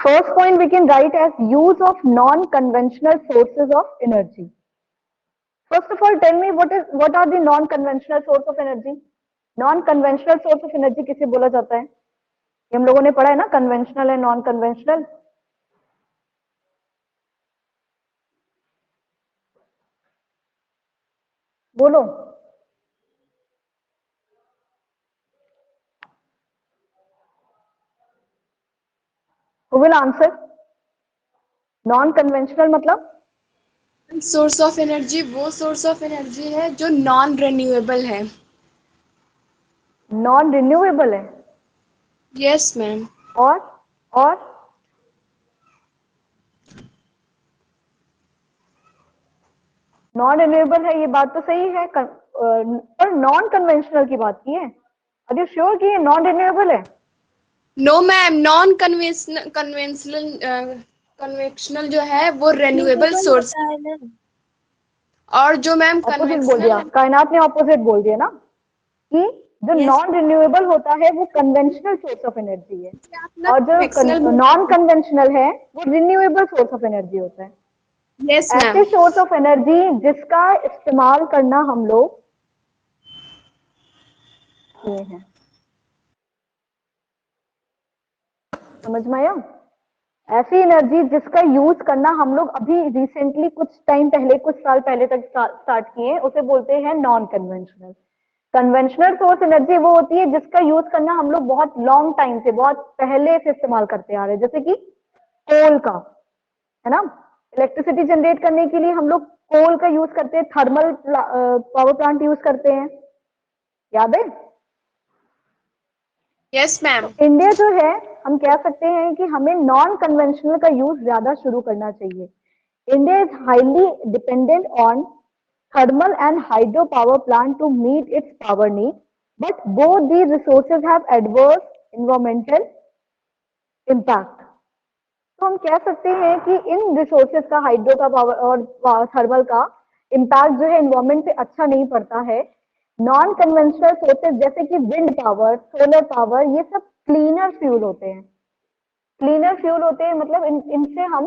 first point we can write as use of non-conventional sources of energy. First of all, tell me what are the non-conventional source of energy? Non-conventional source of energy किसे बोला जाता है? ये हम लोगों ने पढ़ा है ना, कन्वेंशनल एंड नॉन कन्वेंशनल. बोलो. Who will answer? Non conventional मतलब सोर्स ऑफ एनर्जी वो सोर्स ऑफ एनर्जी है जो नॉन रिन्यूएबल है. नॉन रिन्यूएबल है. Yes ma'am. और नॉन रिन्यूएबल है, ये बात तो सही है, पर नॉन कन्वेंशनल की बात की है. आर यू श्योर कि ये नॉन रिन्यूएबल है? नो मैम, नॉन कन्वेंशनल जो है वो रिन्यूएबल सोर्स है. और जो मैम ऑपोजिट बोल दिया, कायनात ने ऑपोजिट बोल दिया ना, कि जो नॉन रिन्यूएबल होता है वो कन्वेंशनल सोर्स ऑफ एनर्जी है, और जो नॉन कन्वेंशनल है वो रिन्यूएबल सोर्स ऑफ एनर्जी होता है. Yes ma'am. ऐसे सोर्स ऑफ एनर्जी जिसका इस्तेमाल करना हम लोग किए हैं. समझ में आया? ऐसी एनर्जी जिसका यूज करना हम लोग अभी रिसेंटली कुछ टाइम पहले, कुछ साल पहले तक स्टार्ट किए, उसे बोलते हैं non conventional. Conventional source energy वो होती है जिसका यूज करना हम लोग बहुत लॉन्ग टाइम से, बहुत पहले से इस्तेमाल करते आ रहे हैं, जैसे कि कोल का, है ना. इलेक्ट्रिसिटी जनरेट करने के लिए हम लोग कोल का यूज करते हैं, थर्मल पावर प्लांट यूज करते हैं, याद है? Yes ma'am. इंडिया जो है, हम कह सकते हैं कि हमें नॉन कन्वेंशनल का यूज ज्यादा शुरू करना चाहिए. India is highly dependent on thermal and hydro power plant to meet its power need, but both these resources have adverse environmental impact. तो हम कह सकते हैं कि इन रिसोर्सेज का, हाइड्रो का पावर और थर्मल का इम्पैक्ट जो है एनवायरमेंट पे अच्छा नहीं पड़ता है. नॉन कन्वेंशनल सोर्सेज जैसे कि विंड पावर, सोलर पावर, ये सब क्लीनर फ्यूल होते हैं. क्लीनर फ्यूल होते हैं मतलब इनसे हम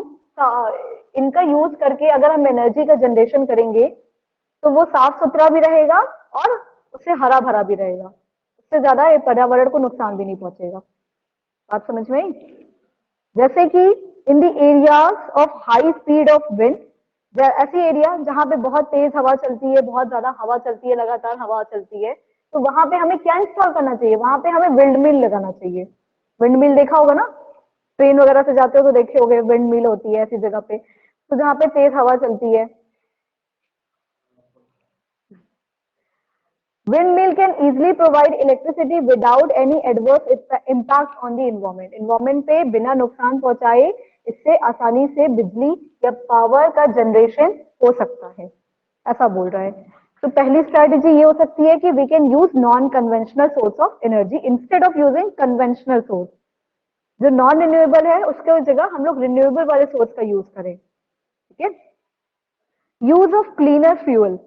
इनका यूज करके अगर हम एनर्जी का जनरेशन करेंगे तो वो साफ सुथरा भी रहेगा और उससे हरा भरा भी रहेगा, उससे ज्यादा ये पर्यावरण को नुकसान भी नहीं पहुंचेगा. बात समझ में आई? जैसे कि in the areas of high speed of wind, ऐसी एरिया जहां पे बहुत तेज हवा चलती है, बहुत ज्यादा हवा चलती है, लगातार हवा चलती है, तो वहां पे हमें क्या इंस्टॉल करना चाहिए? वहां पे हमें विंड मिल लगाना चाहिए. विंड मिल देखा होगा ना, ट्रेन वगैरह से जाते हो तो देखे होंगे विंड मिल होती है ऐसी जगह पे, तो जहाँ पे तेज हवा चलती है. Windmill can easily provide electricity without any adverse impact on the environment. Environment पे बिना नुकसान पहुंचाए इससे आसानी से बिजली या पावर का जनरेशन हो सकता है, ऐसा बोल रहा है. तो पहली स्ट्रेटेजी ये हो सकती है कि we can use non conventional source of energy instead of using conventional source. जो नॉन रिन्यूएबल है उसके जगह हम लोग रिन्यूएबल वाले सोर्स का यूज करें. ठीक है. Use of cleaner fuel.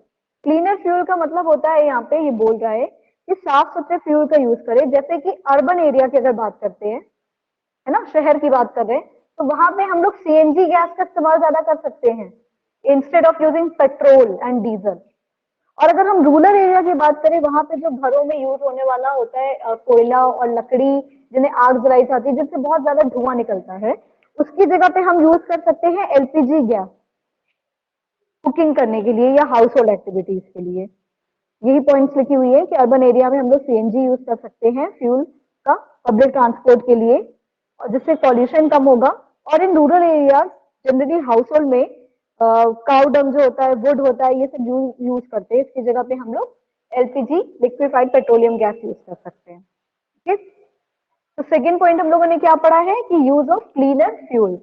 Cleaner fuel का मतलब होता है, यहाँ पे ये बोल रहा है कि साफ सुथरे फ्यूल का यूज करें. जैसे कि अर्बन एरिया की अगर बात करते हैं, है ना, शहर की बात कर रहे हैं, तो वहां पे हम लोग सीएनजी गैस का इस्तेमाल ज्यादा कर सकते हैं instead of using petrol and diesel. और अगर हम रूरल एरिया की बात करें, वहां पे जो घरों में यूज होने वाला होता है कोयला और लकड़ी, जिन्हें आग जलाई जाती है, जिससे बहुत ज्यादा धुआं निकलता है, उसकी जगह पे हम यूज कर सकते हैं एलपीजी गैस कुकिंग करने के लिए या हाउस होल्ड एक्टिविटीज के लिए. यही पॉइंट्स लिखी हुई है कि अर्बन एरिया में हम लोग सीएनजी यूज कर सकते हैं फ्यूल का पब्लिक ट्रांसपोर्ट के लिए, और जिससे पॉल्यूशन कम होगा. और in rural area generally house hold में काउ डंग जो होता है, वुड होता है, ये सब यूज करते हैं. इसकी जगह पे हम लोग LPG, liquefied petroleum gas use कर सकते हैं. ठीक है. तो सेकेंड पॉइंट हम लोगों ने क्या पढ़ा है कि use of cleaner fuel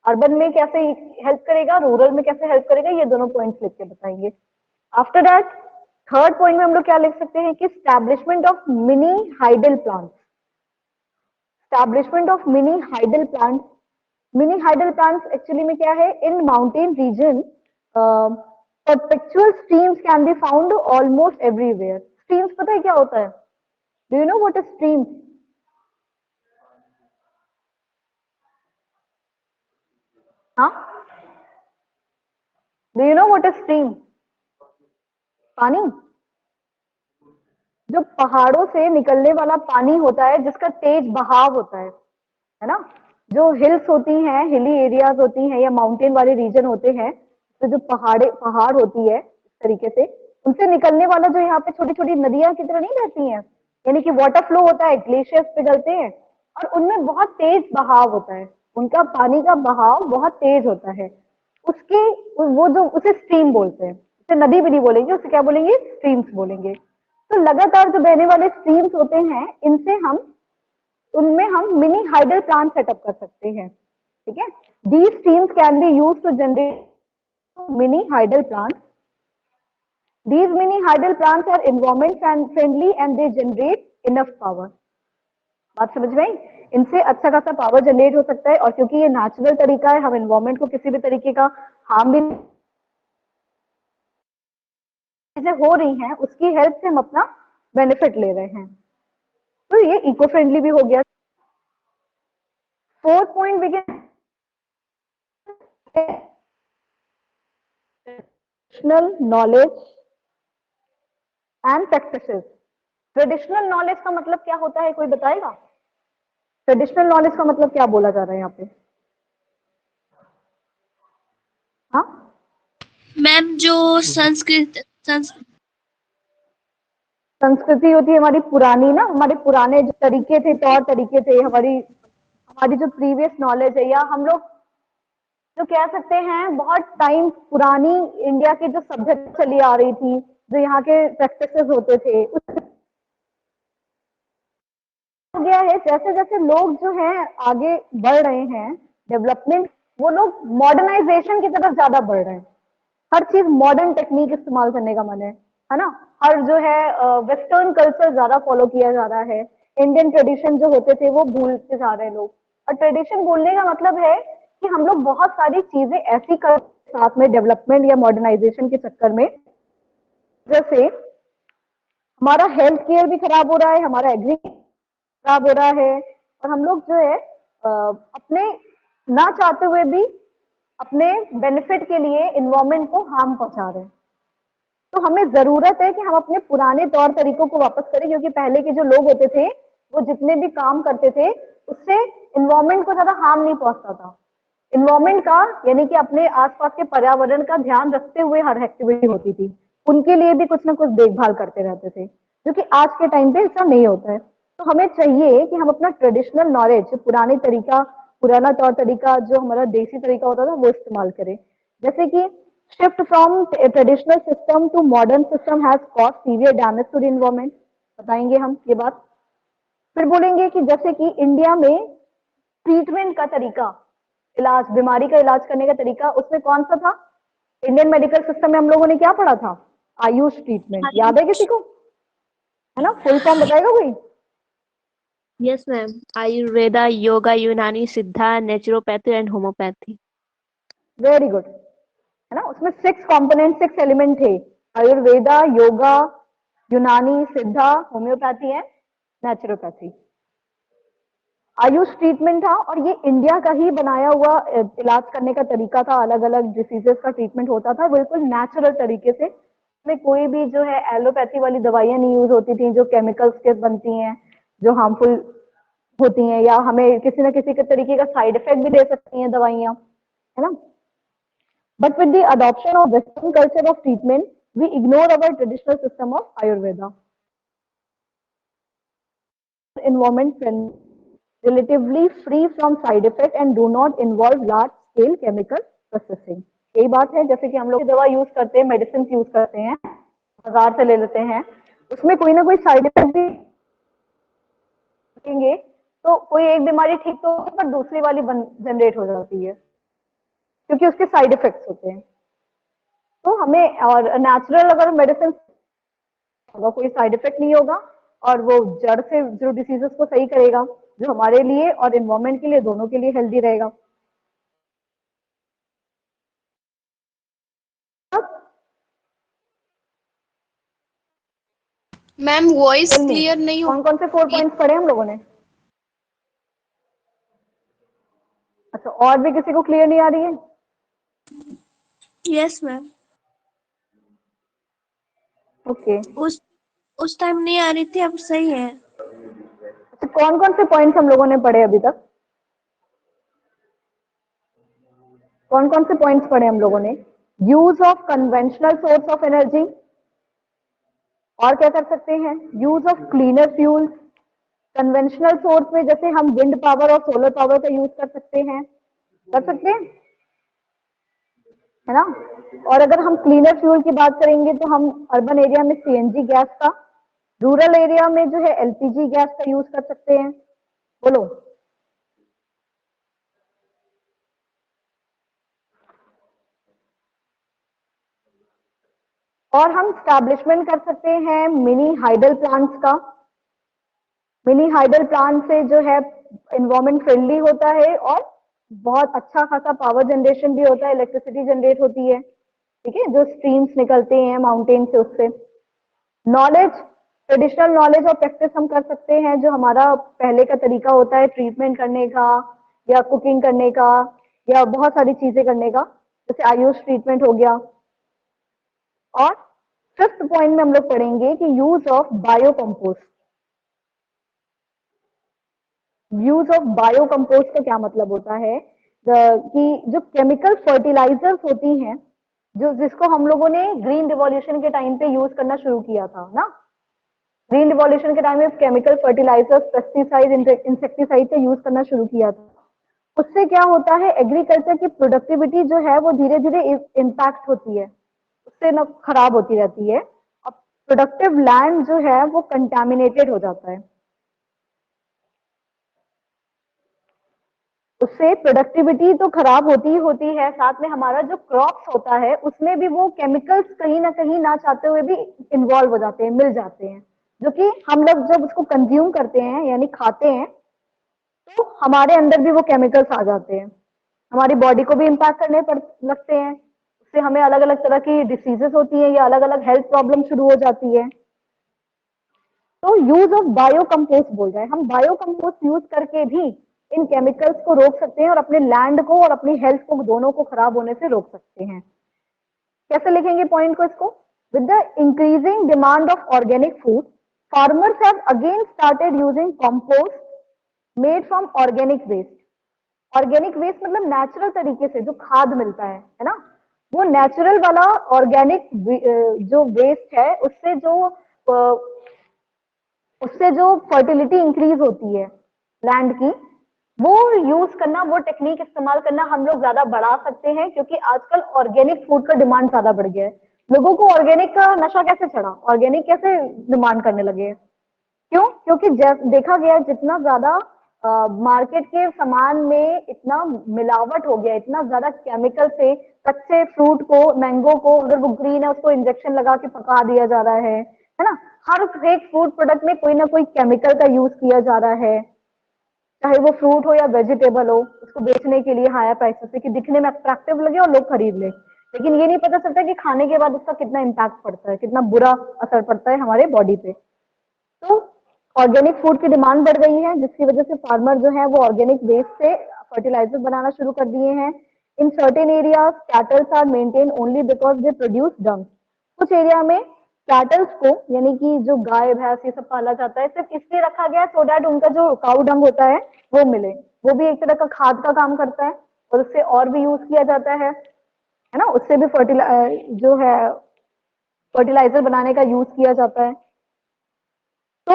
urban में कैसे हेल्प करेगा, रूरल में कैसे हेल्प करेगा, ये दोनों पॉइंट्स लिख के बताएंगे. आफ्टर दैट थर्ड पॉइंट में हम लोग क्या लिख सकते हैं कि establishment of mini hydel plant. Establishment of mini hydel plant. Mini hydel plant actually में क्या है, in mountain region perpetual streams can be found almost everywhere. Streams पता है क्या होता है? Do you know what is streams? हाँ, do you know what is stream? पानी, जो पहाड़ों से निकलने वाला पानी होता है जिसका तेज बहाव होता है ना। जो हिल्स होती हैं, हिली एरियाज होती हैं या माउंटेन वाले रीजन होते हैं, तो जो पहाड़ होती है इस तरीके से, उनसे निकलने वाला जो यहाँ पे छोटी छोटी नदियां की तरह नहीं रहती हैं, यानी कि वाटर फ्लो होता है, ग्लेशियर्स पिघलते हैं और उनमें बहुत तेज बहाव होता है, उनका पानी का बहाव बहुत तेज होता है, उसके वो जो उसे स्ट्रीम बोलते हैं। उसे नदी भी नहीं बोलेंगे, उसे क्या बोलेंगे? स्ट्रीम्स बोलेंगे। तो लगातार जो बहने वाले स्ट्रीम्स होते हैं, इनसे हम उनमें हम मिनी हाइडल प्लांट सेटअप कर सकते हैं। ठीक है, these streams can be used to generate mini hydel plants. These mini hydel plants are environment friendly and they generate enough power. बात समझ में आई? इनसे अच्छा खासा पावर जनरेट हो सकता है और क्योंकि ये नेचुरल तरीका है, हम एनवायरमेंट को किसी भी तरीके का हार्म भी चीजें हो रही हैं, उसकी हेल्प से हम अपना बेनिफिट ले रहे हैं, तो ये इको फ्रेंडली भी हो गया। फोर्थ पॉइंट भी traditional knowledge and practices. Traditional knowledge का मतलब क्या होता है, कोई बताएगा? ट्रेडिशनल नॉलेज का मतलब क्या बोला जा रहा है यहाँ पे? हाँ मैम, जो संस्कृति होती है हमारी पुरानी ना, हमारे पुराने जो तरीके थे, तौर तरीके थे, हमारी हमारी जो प्रीवियस नॉलेज है, या हम लोग जो कह सकते हैं बहुत टाइम पुरानी इंडिया की जो सभ्यता चली आ रही थी, जो यहाँ के प्रैक्टिसेस होते थे, उस हो गया है। जैसे जैसे लोग जो हैं आगे बढ़ रहे हैं, डेवलपमेंट, वो लोग मॉडर्नाइजेशन की तरफ ज्यादा बढ़ रहे हैं। हर चीज मॉडर्न टेक्निक इस्तेमाल करने का मन है ना। हर जो है वेस्टर्न कल्चर ज्यादा फॉलो किया जा रहा है। इंडियन ट्रेडिशन जो होते थे वो भूलते जा रहे हैं लोग। और ट्रेडिशन बोलने का मतलब है कि हम लोग बहुत सारी चीजें ऐसी कर साथ में डेवलपमेंट या मॉडर्नाइजेशन के चक्कर में, जैसे हमारा हेल्थ केयर भी खराब हो रहा है, हमारा एग्रीकल्चर खराब हो रहा है, और हम लोग जो है अपने ना चाहते हुए भी अपने बेनिफिट के लिए इन्वायरमेंट को हार्म पहुंचा रहे हैं। तो हमें जरूरत है कि हम अपने पुराने तौर तरीकों को वापस करें, क्योंकि पहले के जो लोग होते थे वो जितने भी काम करते थे उससे इन्वायरमेंट को ज्यादा हार्म नहीं पहुंचता था। इन्वायरमेंट का यानी कि अपने आसपास के पर्यावरण का ध्यान रखते हुए हर एक्टिविटी होती थी, उनके लिए भी कुछ ना कुछ देखभाल करते रहते थे, जो कि आज के टाइम पे ऐसा नहीं होता है। तो हमें चाहिए कि हम अपना ट्रेडिशनल नॉलेज, पुराने तरीका, पुराना तौर तरीका जो हमारा देसी तरीका होता था वो इस्तेमाल करें। जैसे कि shift from traditional system to modern system has cause severe damage to the environment, बताएंगे हम ये बात। फिर बोलेंगे कि जैसे कि इंडिया में ट्रीटमेंट का तरीका, इलाज, बीमारी का इलाज करने का तरीका, उसमें कौन सा था? इंडियन मेडिकल सिस्टम में हम लोगों ने क्या पढ़ा था? आयुष ट्रीटमेंट, याद है किसी को? है ना, फुल फॉर्म बताएगा कोई? यस मैम, आयुर्वेदा, योगा, यूनानी, सिद्धा, naturopathy and homeopathy. Very good, है ना। उसमें 6 कंपोनेंट, 6 एलिमेंट थे, आयुर्वेदा, योगा, यूनानी, सिद्धा, homeopathy and naturopathy. Ayush treatment था और ये इंडिया का ही बनाया हुआ इलाज करने का तरीका था। अलग अलग डिसीजेस का ट्रीटमेंट होता था बिल्कुल नेचुरल तरीके से, इसमें कोई भी जो है एलोपैथी वाली दवाइयां नहीं यूज होती थी जो केमिकल्स के बनती हैं, जो हार्मफुल होती हैं या हमें किसी न किसी के तरीके का साइड इफेक्ट भी दे सकती हैं दवाइयां, है ना। But with the adoption of western culture of treatment we ignore our traditional system of Ayurveda. Environment friendly, relatively free from side effect and do not involve large scale chemical processing। यही बात है, जैसे कि हम लोग दवा यूज करते हैं, मेडिसिन यूज करते हैं, बाजार से ले लेते हैं, उसमें कोई ना कोई साइड इफेक्ट भी देंगे, तो कोई एक बीमारी ठीक तो होगी पर दूसरी वाली जनरेट हो जाती है क्योंकि उसके साइड इफेक्ट्स होते हैं। तो हमें, और नेचुरल अगर मेडिसिन होगा कोई साइड इफेक्ट नहीं होगा और वो जड़ से जो डिसीजेस को सही करेगा, जो हमारे लिए और इन्वायरमेंट के लिए, दोनों के लिए हेल्दी रहेगा। मैम वॉइस क्लियर नहीं हो। कौन कौन से 4 पॉइंट्स पढ़े हम लोगों ने? अच्छा, और भी किसी को क्लियर नहीं आ रही है? Yes ma'am. ओके, उस टाइम नहीं आ रही थी, अब सही है। तो कौन कौन से पॉइंट्स हम लोगों ने पढ़े अभी तक? कौन कौन से पॉइंट्स पढ़े हम लोगों ने? Use of conventional source of energy, और क्या कर सकते हैं? Use of cleaner fuels. Conventional source में जैसे हम विंड पावर और सोलर पावर का यूज कर सकते हैं, कर सकते हैं, है ना? और अगर हम क्लीनर फ्यूल की बात करेंगे तो हम अर्बन एरिया में सीएनजी गैस का, रूरल एरिया में जो है एलपीजी गैस का यूज कर सकते हैं। बोलो। और हम स्टैब्लिशमेंट कर सकते हैं मिनी हाइडल प्लांट्स का। मिनी हाइडल प्लांट से जो है एनवायरमेंट फ्रेंडली होता है और बहुत अच्छा खासा पावर जनरेशन भी होता है, इलेक्ट्रिसिटी जनरेट होती है, ठीक है, जो स्ट्रीम्स निकलते हैं माउंटेन से उससे। नॉलेज, ट्रेडिशनल नॉलेज और प्रैक्टिस हम कर सकते हैं, जो हमारा पहले का तरीका होता है ट्रीटमेंट करने का या कुकिंग करने का या बहुत सारी चीजें करने का, जैसे आयुष ट्रीटमेंट हो गया। और फिफ्थ पॉइंट में हम लोग पढ़ेंगे कि use of bio compost. Use of bio compost का क्या मतलब होता है? कि जो केमिकल फर्टिलाइजर्स होती हैं, जो जिसको हम लोगों ने ग्रीन रिवॉल्यूशन के टाइम पे यूज करना शुरू किया था ना, ग्रीन रिवॉल्यूशन के टाइम में केमिकल फर्टिलाइजर्स, पेस्टिसाइड, इंसेक्टिसाइड का यूज करना शुरू किया था। उससे क्या होता है, एग्रीकल्चर की प्रोडक्टिविटी जो है वो धीरे धीरे इम्पैक्ट होती है, उससे ना खराब होती रहती है, और प्रोडक्टिव लैंड जो है वो कंटामिनेटेड हो जाता है। उससे प्रोडक्टिविटी तो खराब होती ही होती है, साथ में हमारा जो क्रॉप्स होता है उसमें भी वो केमिकल्स कहीं ना चाहते हुए भी इन्वॉल्व हो जाते हैं, मिल जाते हैं, जो कि हम लोग जब उसको कंज्यूम करते हैं यानी खाते हैं तो हमारे अंदर भी वो केमिकल्स आ जाते हैं, हमारी बॉडी को भी इम्पैक्ट करने पड़ लगते हैं, उससे हमें अलग अलग तरह की डिसीजेस होती है या अलग अलग हेल्थ प्रॉब्लम शुरू हो जाती है। तो यूज ऑफ बायो कंपोस्ट बोल रहे हैं, हम बायो कंपोस्ट यूज करके भी इन केमिकल्स को रोक सकते हैं और अपने लैंड को और अपनी हेल्थ को, दोनों को खराब होने से रोक सकते हैं। कैसे लिखेंगे पॉइंट को इसको? With the increasing demand of organic food, farmers have again started using compost made from organic waste. Organic waste मतलब नेचुरल तरीके से जो खाद मिलता है ना, वो नेचुरल वाला ऑर्गेनिक जो वेस्ट है, उससे जो फर्टिलिटी इंक्रीज होती है लैंड की, वो यूज करना, वो टेक्निक इस्तेमाल करना हम लोग ज्यादा बढ़ा सकते हैं, क्योंकि आजकल ऑर्गेनिक फूड का डिमांड ज्यादा बढ़ गया है। लोगों को ऑर्गेनिक का नशा कैसे चढ़ा, ऑर्गेनिक कैसे डिमांड करने लगे? क्यों? क्योंकि देखा गया जितना ज्यादा मार्केट के सामान में इतना मिलावट हो गया, इतना ज्यादा केमिकल से कच्चे फ्रूट को, मैंगो को, अगर वो ग्रीन है उसको इंजेक्शन लगा के पका दिया जा रहा है ना? हर एक फूड प्रोडक्ट में कोई ना कोई केमिकल का यूज किया जा रहा है, चाहे वो फ्रूट हो या वेजिटेबल हो, उसको बेचने के लिए हायर प्राइसेस से, कि दिखने में अट्रैक्टिव लगे और लोग खरीद ले। लेकिन ये नहीं पता चलता कि खाने के बाद उसका कितना इम्पैक्ट पड़ता है, कितना बुरा असर पड़ता है हमारे बॉडी पे। तो ऑर्गेनिक फूड की डिमांड बढ़ गई है, जिसकी वजह से फार्मर जो है वो ऑर्गेनिक वेस्ट से फर्टिलाइजर बनाना शुरू कर दिए हैं। In certain areas cattles are maintain only because they produce dung. कुछ एरिया में कैटल्स को, यानी कि जो गाय भैंस ये सब पाला जाता है, सिर्फ इसलिए रखा गया है सो दैट उनका जो काऊ डंग होता है वो मिले। वो भी एक तरह का खाद का काम करता है और उससे और भी यूज किया जाता है ना, उससे भी जो है फर्टिलाइजर बनाने का यूज किया जाता है। तो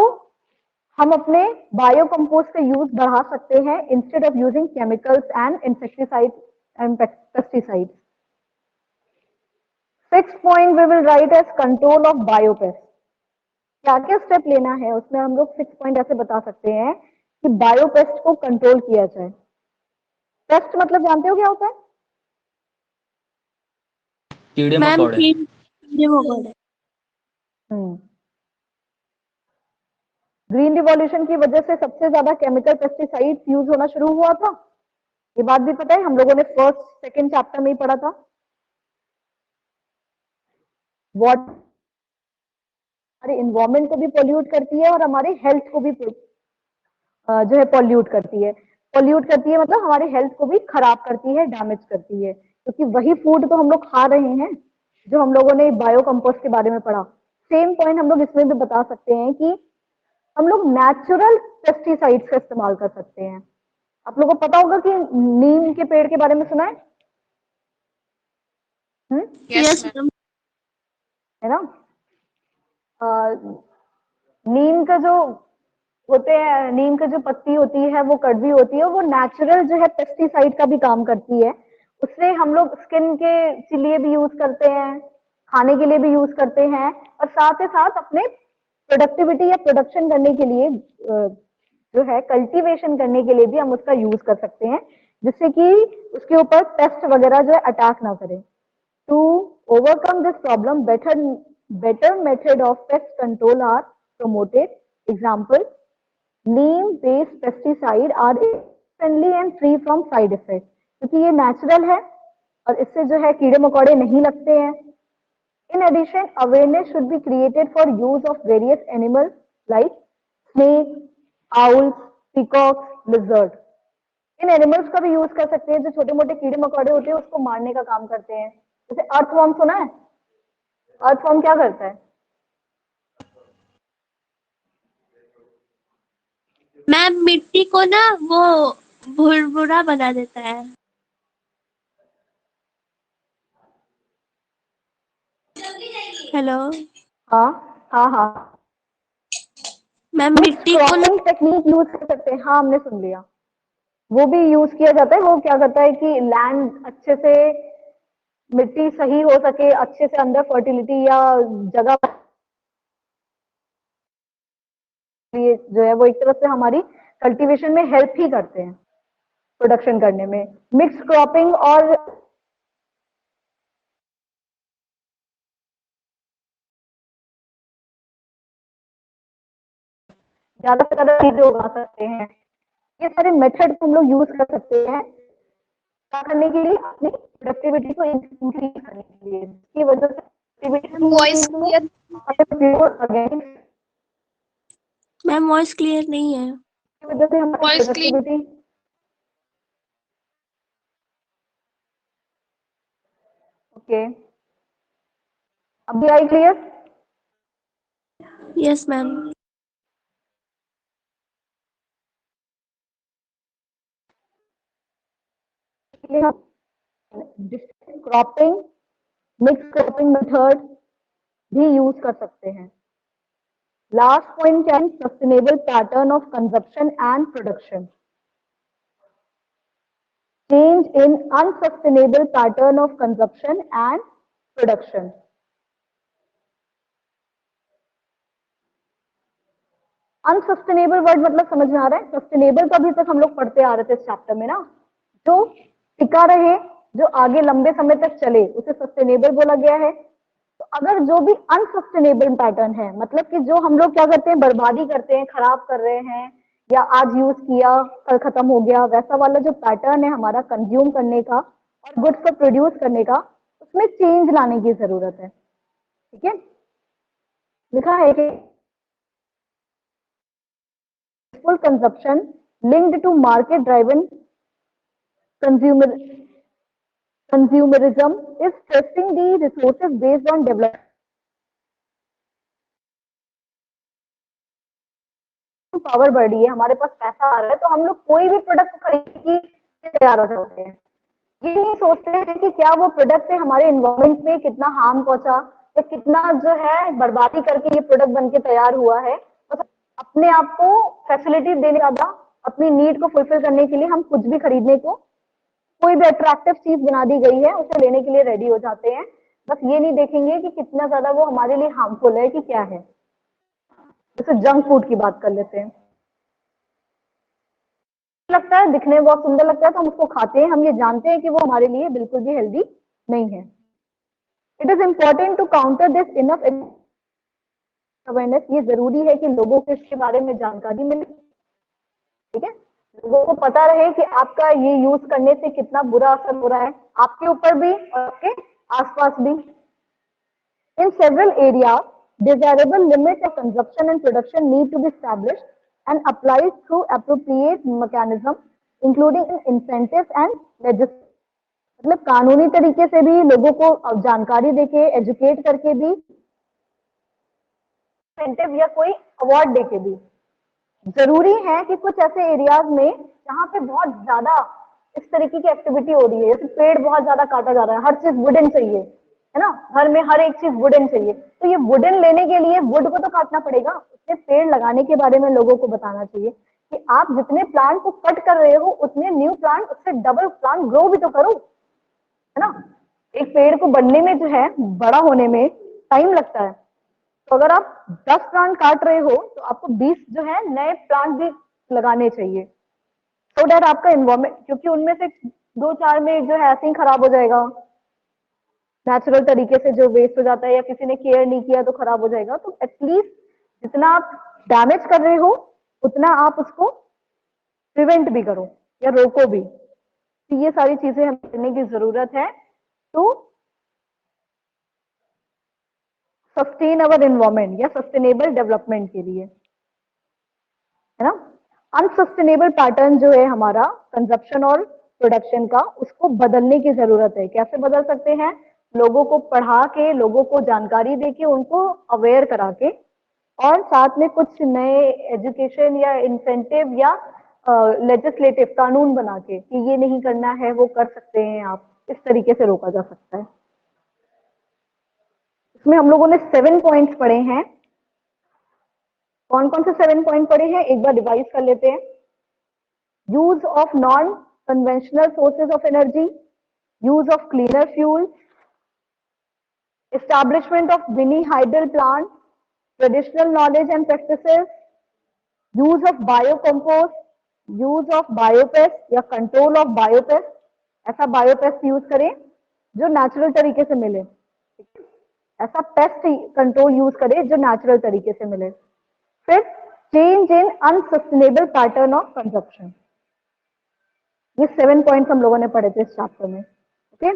हम अपने बायो कंपोस्ट का यूज बढ़ा सकते हैं instead of using chemicals and insecticides and pesticides. Six point we will write as control of biopest. क्या क्या स्टेप लेना है उसमें हम लोग 6 पॉइंट ऐसे बता सकते हैं कि बायोपेस्ट को कंट्रोल किया जाए। पेस्ट मतलब जानते हो क्या होता है? कीड़े मैम मकोड़े। कीड़े मकोड़े। ग्रीन रिवॉल्यूशन की वजह से सबसे ज्यादा केमिकल पेस्टिसाइड्स यूज होना शुरू हुआ था, ये बात भी पता है, हम लोगों ने फर्स्ट सेकंड चैप्टर में ही पढ़ा था। वाटर हमारे इन्वायरमेंट को भी पोल्यूट करती है और हमारे हेल्थ को भी जो है पोल्यूट करती है। पोल्यूट करती है मतलब हमारे हेल्थ को भी खराब करती है, डैमेज करती है। क्योंकि वही फूड तो हम लोग खा रहे हैं जो हम लोगों ने बायो कंपोस्ट के बारे में पढ़ा। सेम पॉइंट हम लोग इसमें भी बता सकते हैं कि हम लोग नेचुरल पेस्टिसाइड्स का इस्तेमाल कर सकते हैं। आप लोगों को पता होगा कि नीम के पेड़ के बारे में सुना है? Yes ma'am. है ना? नीम का जो होते हैं, नीम का जो पत्ती होती है वो कड़वी होती है, वो नेचुरल जो है पेस्टिसाइड का भी काम करती है। उससे हम लोग स्किन के लिए भी यूज करते हैं, खाने के लिए भी यूज करते हैं, और साथ ही साथ अपने प्रोडक्टिविटी या प्रोडक्शन करने के लिए जो है कल्टीवेशन करने के लिए भी हम उसका यूज कर सकते हैं, जिससे कि उसके ऊपर पेस्ट वगैरह जो है अटैक ना करें। To overcome this problem, better method of pest control are promoted. Example, neem-based pesticide are friendly and free from side effects. क्योंकि ये नेचुरल है और इससे जो है कीड़े मकोड़े नहीं लगते हैं। In addition, awareness should be created for use of various animals like snakes, owls, peacocks, lizards. In animals का भी यूज कर सकते हैं, जो छोटे मोटे कीड़े मकोड़े होते हैं उसको मारने का काम करते हैं। जैसे अर्थवॉर्म सुना है? अर्थवॉर्म क्या करता है? मैम मिट्टी को ना वो भुरभुरा बना देता है। हेलो हाँ हाँ हाँ, मैम मिट्टी को ना क्रॉपिंग टेक्निक यूज कर सकते हैं। हाँ, हमने सुन लिया, वो भी यूज किया जाता है। वो क्या करता है कि लैंड अच्छे से, मिट्टी सही हो सके, अच्छे से अंदर फर्टिलिटी या जगह लिए जो है वो एक तरह से हमारी कल्टीवेशन में हेल्प ही करते हैं, प्रोडक्शन करने में। मिक्स क्रॉपिंग और ज्यादा से ज्यादा चीजें उगा सकते हैं। ये सारे मेथड को हम लोग यूज कर सकते हैं क्या करने के लिए? अपनी प्रोडक्टिविटी को इंक्रीज करने के लिए। इसकी वजह से voice clear. Ma'am voice clear नहीं है। की वजह से हमारी वॉइस क्लियर। प्रोडक्टिविटी। ओके, अभी I clear? Yes ma'am. Cropping, mix cropping method भी यूज कर सकते हैं। लास्ट पॉइंट क्या है? Sustainable pattern of consumption and production. Change in unsustainable pattern of consumption and production. Unsustainable word मतलब समझ में आ रहा है? सस्टेनेबल तो अभी तक हम लोग पढ़ते आ रहे थे इस चैप्टर में ना, जो टिका रहे, जो आगे लंबे समय तक चले, उसे सस्टेनेबल बोला गया है। तो अगर जो भी अनसस्टेनेबल पैटर्न है, मतलब कि जो हम लोग क्या करते हैं, बर्बादी करते हैं, खराब कर रहे हैं, या आज यूज किया कल खत्म हो गया, वैसा वाला जो पैटर्न है हमारा कंज्यूम करने का और गुड्स को प्रोड्यूस करने का, उसमें चेंज लाने की जरूरत है। ठीक है, लिखा है कि full consumption linked to market driven consumerism is stressing the resources based on development power बढ़ रही है, हमारे पास पैसा आ रहा है, तो हम लोग कोई भी प्रोडक्ट खरीदने के तैयार हो जाते हैं। ये नहीं सोचते हैं कि क्या वो प्रोडक्ट से हमारे एनवायरमेंट में कितना हार्म पहुंचा, या कितना जो है बर्बादी करके ये प्रोडक्ट बन के तैयार हुआ है। मतलब अपने आप को फैसिलिटी देने ज्यादा, अपनी नीड को फुलफिल करने के लिए हम कुछ भी खरीदने को, कोई भी अट्रैक्टिव चीज बना दी गई है उसे लेने के लिए रेडी हो जाते हैं। बस ये नहीं देखेंगे कि कितना ज्यादा वो हमारे लिए हार्मफुल है कि क्या है। जैसे जंक फूड की बात कर लेते हैं, लगता है दिखने में बहुत सुंदर लगता है तो हम उसको खाते हैं, हम ये जानते हैं कि वो हमारे लिए बिल्कुल भी हेल्दी नहीं है। It is important to counter this enough awareness. ये जरूरी है कि लोगों को इसके बारे में जानकारी मिले। ठीक है, लोगों को पता रहे कि आपका ये यूज करने से कितना बुरा असर हो रहा है आपके ऊपर भी और आपके आसपास भी। In several area desirable limits of consumption and production need to be established and applied through appropriate mechanism including incentives and legislation. मतलब कानूनी तरीके से भी लोगों को जानकारी देके एजुकेट करके भी, इंसेंटिव या कोई अवार्ड देके भी। जरूरी है कि कुछ ऐसे एरियाज में जहाँ पे बहुत ज्यादा इस तरीके की एक्टिविटी हो रही है, जैसे पेड़ बहुत ज्यादा काटा जा रहा है, हर चीज वुडन चाहिए, है ना, घर में हर एक चीज वुडन चाहिए, तो ये वुडन लेने के लिए वुड को तो काटना पड़ेगा, उसके पेड़ लगाने के बारे में लोगों को बताना चाहिए कि आप जितने प्लांट को कट कर रहे हो उतने न्यू प्लांट, उससे डबल प्लांट ग्रो भी तो करो, है ना। एक पेड़ को बनने में जो है, बड़ा होने में टाइम लगता है, तो अगर आप 10 प्लांट काट रहे हो तो आपको 20 जो है नए प्लांट भी लगाने चाहिए, सो दैट आपका इन्वायरमेंट, क्योंकि उनमें से 2-4 में जो है ऐसे ही खराब हो जाएगा, नेचुरल तरीके से जो वेस्ट हो जाता है या किसी ने केयर नहीं किया तो खराब हो जाएगा, तो एटलीस्ट जितना आप डैमेज कर रहे हो उतना आप उसको प्रिवेंट भी करो या रोको भी। तो ये सारी चीजें हमें करने की जरूरत है टू सस्टेन अवर एनवायरमेंट या सस्टेनेबल डेवलपमेंट के लिए, है ना। अनसस्टेनेबल पैटर्न जो है हमारा कंजप्शन और प्रोडक्शन का, उसको बदलने की जरूरत है। कैसे बदल सकते हैं? लोगों को पढ़ा के, लोगों को जानकारी दे के, उनको अवेयर करा के, और साथ में कुछ नए एजुकेशन या इंसेंटिव या लेजिस्लेटिव कानून बना के कि ये नहीं करना है, वो कर सकते हैं आप, इस तरीके से रोका जा सकता है। इसमें हम लोगों ने 7 पॉइंट्स पढ़े हैं। कौन कौन से 7 पॉइंट पढ़े हैं एक बार रिवाइज कर लेते हैं। Use of non conventional sources of energy, use of cleaner fuel, establishment of mini hydel plant, traditional knowledge and practices, use of biocompost, use of biopest या कंट्रोल ऑफ बायोपेस्ट, ऐसा biopest use करें जो natural तरीके से मिले, ऐसा pest control use करें जो नेचुरल तरीके से मिले। फिर change in unsustainable pattern of consumption, ये 7 पॉइंट्स हम लोगों ने पढ़े थे इस चैप्टर में। ओके,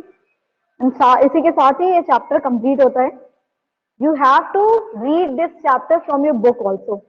इसी के साथ ही ये चैप्टर कंप्लीट होता है। You have to read this chapter from your book also.